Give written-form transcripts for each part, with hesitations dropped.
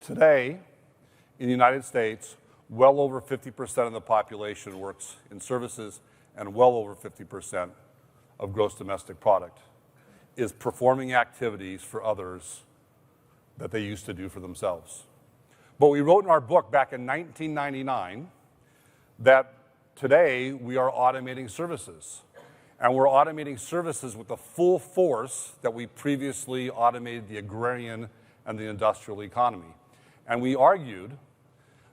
Today, in the United States, well over 50% of the population works in services, and well over 50% of gross domestic product is performing activities for others that they used to do for themselves. But we wrote in our book back in 1999 that today we are automating services. And we're automating services with the full force that we previously automated the agrarian and the industrial economy. And we argued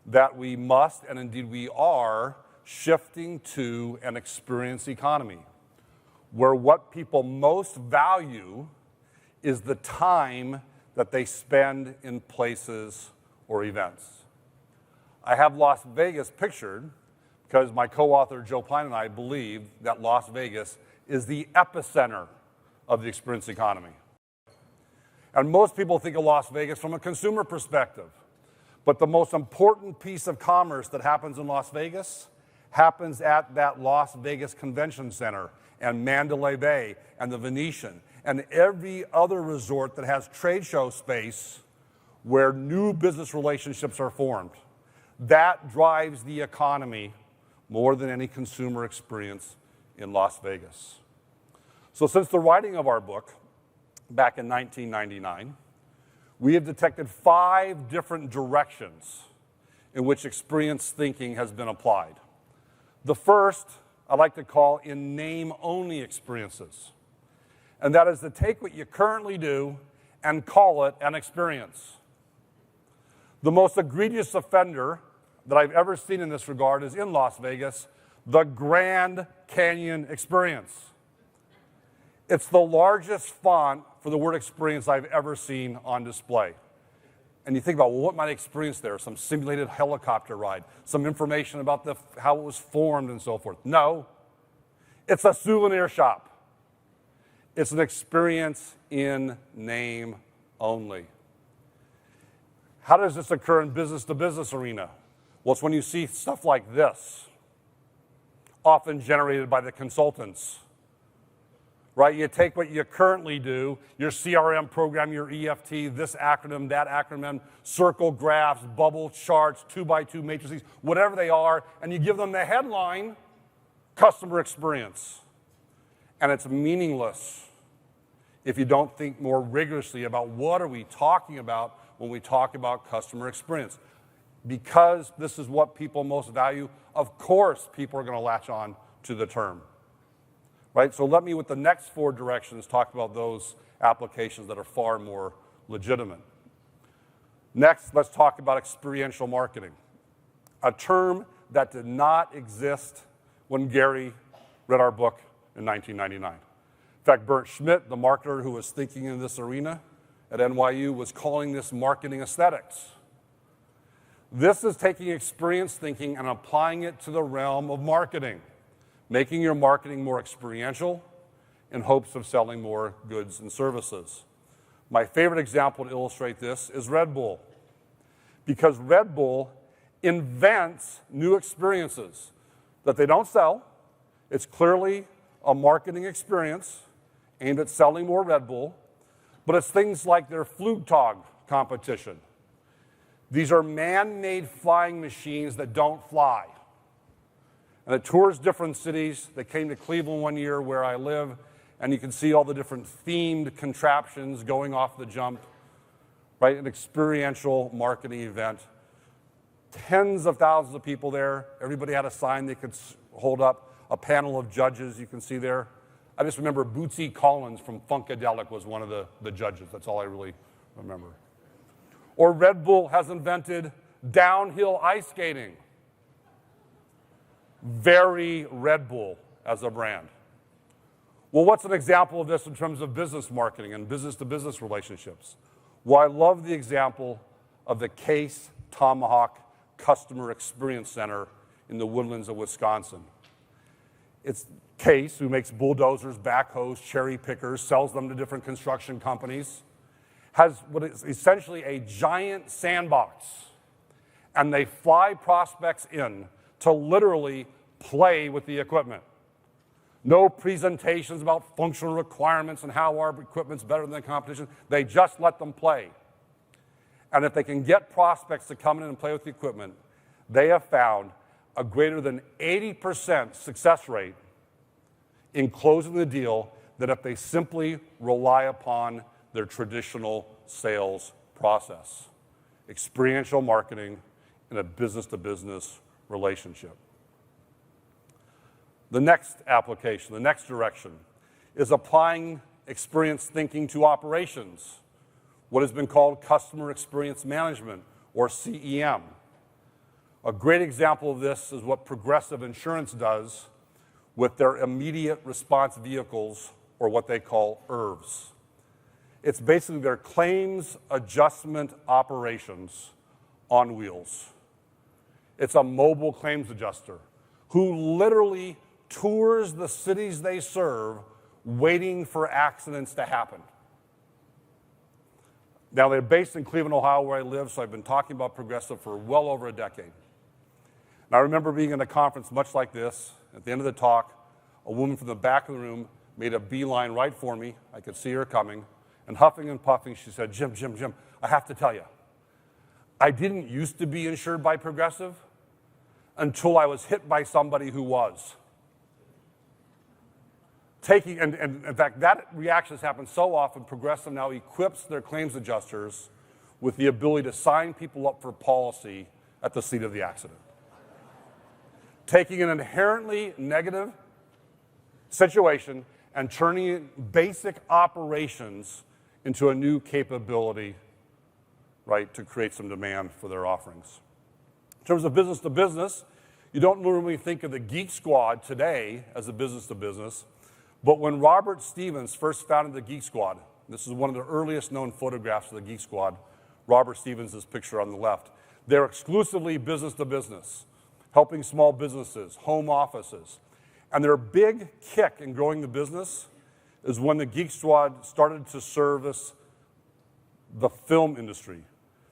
that we must, and indeed we are, shifting to an experience economy, where what people most value is the time that they spend in places or events. I have Las Vegas pictured because my co-author Joe Pine and I believe that Las Vegas is the epicenter of the experience economy. And most people think of Las Vegas from a consumer perspective. But the most important piece of commerce that happens in Las Vegas happens at that Las Vegas Convention Center and Mandalay Bay and the Venetian and every other resort that has trade show space where new business relationships are formed. That drives the economy more than any consumer experience in Las Vegas. So since the writing of our book back in 1999, we have detected 5 different directions in which experience thinking has been applied. The first I like to call in name-only experiences. And that is to take what you currently do and call it an experience. The most egregious offender that I've ever seen in this regard is in Las Vegas, the Grand Canyon Experience. It's the largest font for the word experience I've ever seen on display. And you think about, well, what might I experience there? Some simulated helicopter ride, some information about how it was formed and so forth. No, it's a souvenir shop. It's an experience in name only. How does this occur in business-to-business arena? Well, it's when you see stuff like this, often generated by the consultants. Right? You take what you currently do, your CRM program, your EFT, this acronym, that acronym, circle graphs, bubble charts, 2x2 matrices, whatever they are, and you give them the headline, customer experience. And it's meaningless if you don't think more rigorously about what are we talking about when we talk about customer experience. Because this is what people most value, of course people are going to latch on to the term. Right? So let me, with the next 4 directions, talk about those applications that are far more legitimate. Next, let's talk about experiential marketing, a term that did not exist when Gary read our book in 1999. In fact, Bert Schmidt, the marketer who was thinking in this arena at NYU, was calling this marketing aesthetics. This is taking experience thinking and applying it to the realm of marketing, making your marketing more experiential in hopes of selling more goods and services. My favorite example to illustrate this is Red Bull, because Red Bull invents new experiences that they don't sell. It's clearly a marketing experience aimed at selling more Red Bull, but it's things like their FLUGTAG competition. These are man-made flying machines that don't fly. And it tours different cities. They came to Cleveland one year where I live, and you can see all the different themed contraptions going off the jump, right? An experiential marketing event. Tens of thousands of people there. Everybody had a sign they could hold up. A panel of judges you can see there. I just remember Bootsy Collins from Funkadelic was one of the judges. That's all I really remember. Or Red Bull has invented downhill ice skating. Very Red Bull as a brand. Well, what's an example of this in terms of business marketing and business-to-business relationships? Well, I love the example of the Case Tomahawk Customer Experience Center in the woodlands of Wisconsin. It's Case, who makes bulldozers, backhoes, cherry pickers, sells them to different construction companies, has what is essentially a giant sandbox, and they fly prospects in to literally play with the equipment. No presentations about functional requirements and how our equipment's better than the competition. They just let them play. And if they can get prospects to come in and play with the equipment, they have found a greater than 80% success rate in closing the deal than if they simply rely upon their traditional sales process. Experiential marketing in a business-to-business relationship. The next application, the next direction, is applying experience thinking to operations, what has been called customer experience management, or CEM. A great example of this is what Progressive Insurance does with their immediate response vehicles, or what they call IRVs. It's basically their claims adjustment operations on wheels. It's a mobile claims adjuster who literally tours the cities they serve waiting for accidents to happen. Now, they're based in Cleveland, Ohio, where I live, so I've been talking about Progressive for well over a decade. And I remember being in a conference much like this. At the end of the talk, a woman from the back of the room made a beeline right for me. I could see her coming. And huffing and puffing, she said, Jim, I have to tell you, I didn't used to be insured by Progressive until I was hit by somebody who was. And in fact, that reaction has happened so often, Progressive now equips their claims adjusters with the ability to sign people up for policy at the scene of the accident. Taking an inherently negative situation and turning basic operations into a new capability, right, to create some demand for their offerings. In terms of business to business, you don't normally think of the Geek Squad today as a business to business, but when Robert Stevens first founded the Geek Squad, this is one of the earliest known photographs of the Geek Squad, Robert Stevens' picture on the left. They're exclusively business to business, helping small businesses, home offices. And their big kick in growing the business is when the Geek Squad started to service the film industry.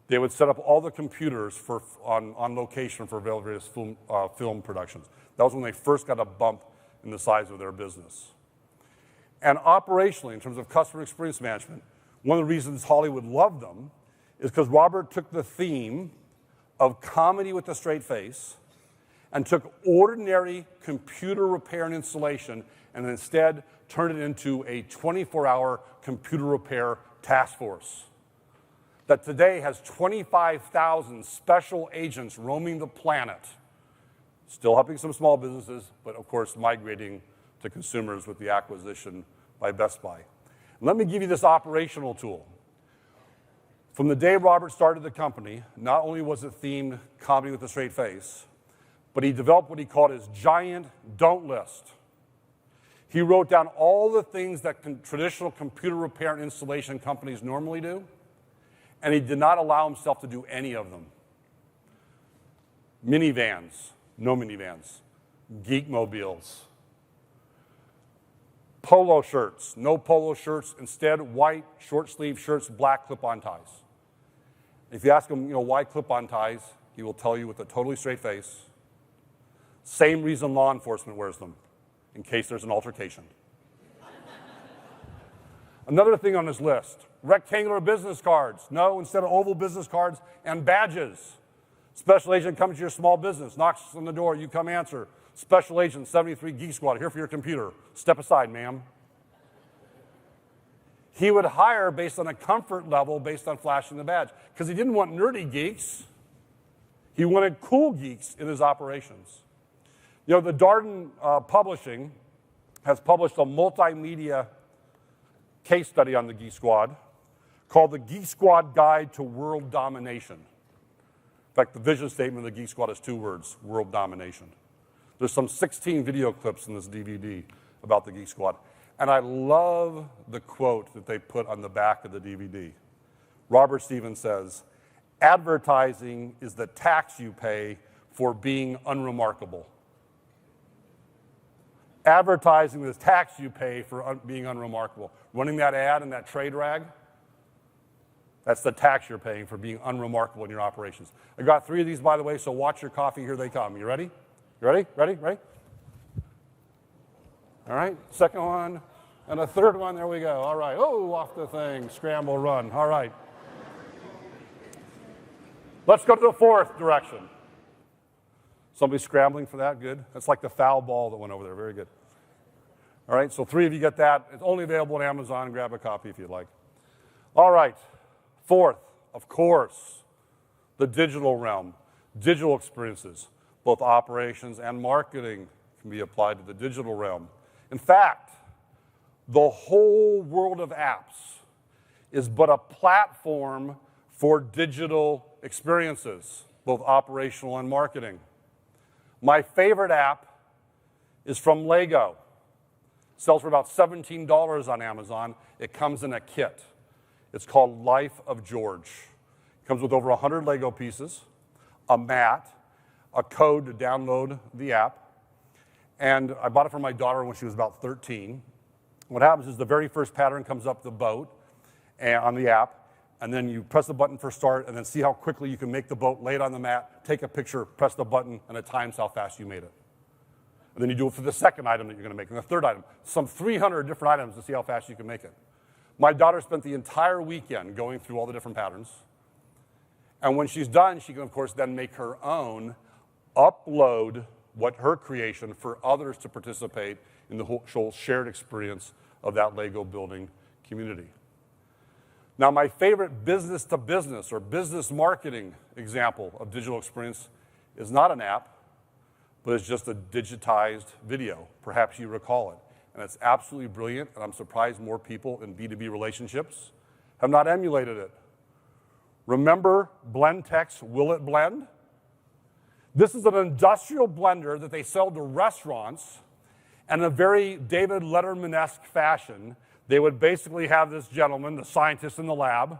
They would set up all the computers on location for various film productions. That was when they first got a bump in the size of their business. And operationally, in terms of customer experience management, one of the reasons Hollywood loved them is because Robert took the theme of comedy with a straight face and took ordinary computer repair and installation and instead turned it into a 24-hour computer repair task force that today has 25,000 special agents roaming the planet, still helping some small businesses, but of course migrating to consumers with the acquisition by Best Buy. Let me give you this operational tool. From the day Robert started the company, not only was it themed comedy with a straight face, but he developed what he called his giant don't list. He wrote down all the things that traditional computer repair and installation companies normally do, and he did not allow himself to do any of them. Minivans, no minivans. Geekmobiles. Polo shirts, no polo shirts. Instead, white short-sleeve shirts, black clip-on ties. If you ask him, why clip-on ties, he will tell you with a totally straight face. Same reason law enforcement wears them, in case there's an altercation. Another thing on his list, rectangular business cards. No, instead of oval business cards, and badges. Special agent comes to your small business, knocks on the door, you come answer. Special agent 73 Geek Squad, here for your computer. Step aside, ma'am. He would hire based on a comfort level, based on flashing the badge, because he didn't want nerdy geeks. He wanted cool geeks in his operations. The Darden Publishing has published a multimedia case study on the Geek Squad called The Geek Squad Guide to World Domination. In fact, the vision statement of the Geek Squad is 2 words, world domination. There's some 16 video clips in this DVD about the Geek Squad. And I love the quote that they put on the back of the DVD. Robert Stevens says, advertising is the tax you pay for being unremarkable. Advertising is the tax you pay for being unremarkable. Running that ad in that trade rag, that's the tax you're paying for being unremarkable in your operations. I got 3 of these, by the way, so watch your coffee. Here they come. You ready? You ready? Ready? All right, second one, and a third one, there we go. All right, oh, off the thing, scramble, run, all right. Let's go to the fourth direction. Somebody scrambling for that? Good. That's like the foul ball that went over there. Very good. All right, so 3 of you get that. It's only available on Amazon. Grab a copy if you'd like. All right, fourth, of course, the digital realm. Digital experiences, both operations and marketing, can be applied to the digital realm. In fact, the whole world of apps is but a platform for digital experiences, both operational and marketing. My favorite app is from Lego. Sells for about $17 on Amazon. It comes in a kit. It's called Life of George. It comes with over 100 Lego pieces, a mat, a code to download the app, and I bought it for my daughter when she was about 13. What happens is the very first pattern comes up the boat and on the app, and then you press the button for start, and then see how quickly you can make the boat, lay it on the mat, take a picture, press the button, and it times how fast you made it. And then you do it for the second item that you're going to make, and the third item, some 300 different items to see how fast you can make it. My daughter spent the entire weekend going through all the different patterns. And when she's done, she can, of course, then make her own, upload her creation for others to participate in the whole shared experience of that Lego building community. Now, my favorite business-to-business or business marketing example of digital experience is not an app, but it's just a digitized video. Perhaps you recall it. And it's absolutely brilliant, and I'm surprised more people in B2B relationships have not emulated it. Remember Blendtec's Will It Blend? This is an industrial blender that they sell to restaurants, and in a very David Letterman-esque fashion, they would basically have this gentleman, the scientist in the lab,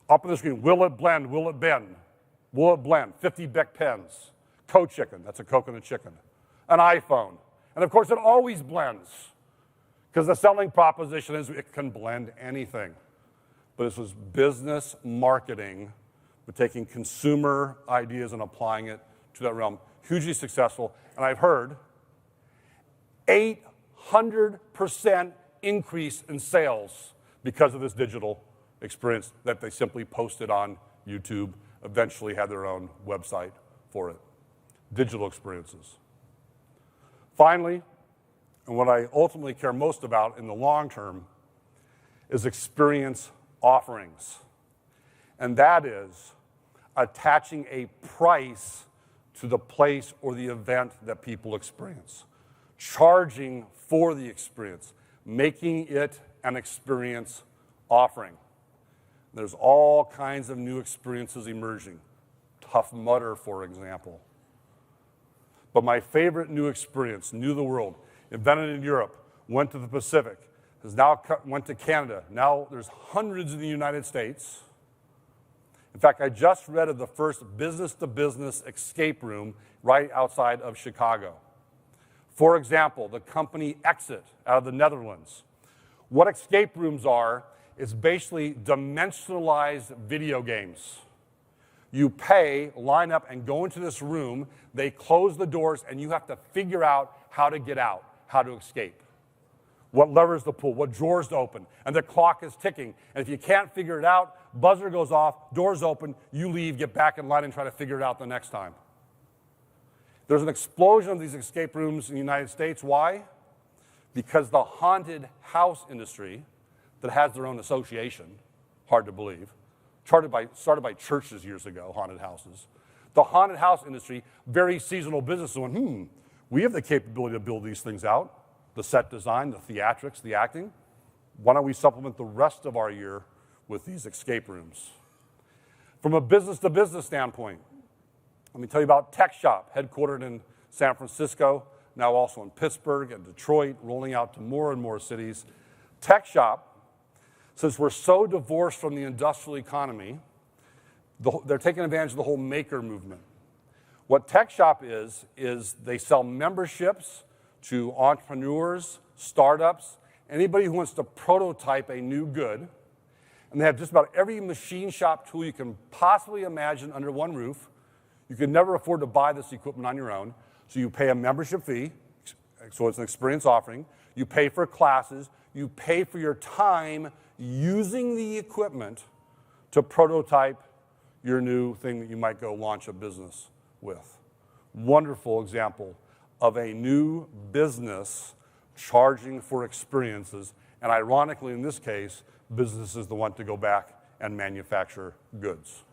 up on the screen, will it blend, will it bend, will it blend, 50 Bic pens, Co-Chicken, that's a coconut chicken, an iPhone, and of course it always blends, because the selling proposition is it can blend anything. But this was business marketing, but taking consumer ideas and applying it to that realm. Hugely successful, and I've heard 800% increase in sales because of this digital experience that they simply posted on YouTube, eventually had their own website for it. Digital experiences. Finally, and what I ultimately care most about in the long term is experience offerings. And that is attaching a price to the place or the event that people experience. Charging for the experience. Making it an experience offering. There's all kinds of new experiences emerging. Tough Mudder, for example. But my favorite new experience, new to the world, invented in Europe, went to the Pacific, has now went to Canada. Now there's hundreds in the United States. In fact, I just read of the first business-to-business escape room right outside of Chicago. For example, the company Exit out of the Netherlands. What escape rooms are is basically dimensionalized video games. You pay, line up, and go into this room. They close the doors, and you have to figure out how to get out, how to escape. What levers to pull, what drawers to open, and the clock is ticking. And if you can't figure it out, buzzer goes off, doors open, you leave, get back in line, and try to figure it out the next time. There's an explosion of these escape rooms in the United States. Why? Because the haunted house industry that has their own association, hard to believe, started by churches years ago, haunted houses. The haunted house industry, very seasonal business, went, we have the capability to build these things out. The set design, the theatrics, the acting. Why don't we supplement the rest of our year with these escape rooms? From a business-to-business standpoint, let me tell you about Tech Shop, headquartered in San Francisco, now also in Pittsburgh and Detroit, rolling out to more and more cities. Tech Shop, since we're so divorced from the industrial economy, they're taking advantage of the whole maker movement. What Tech Shop is they sell memberships to entrepreneurs, startups, anybody who wants to prototype a new good. And they have just about every machine shop tool you can possibly imagine under one roof. You can never afford to buy this equipment on your own, so you pay a membership fee, so it's an experience offering. You pay for classes. You pay for your time using the equipment to prototype your new thing that you might go launch a business with. Wonderful example of a new business charging for experiences, and ironically in this case, business is the one to go back and manufacture goods.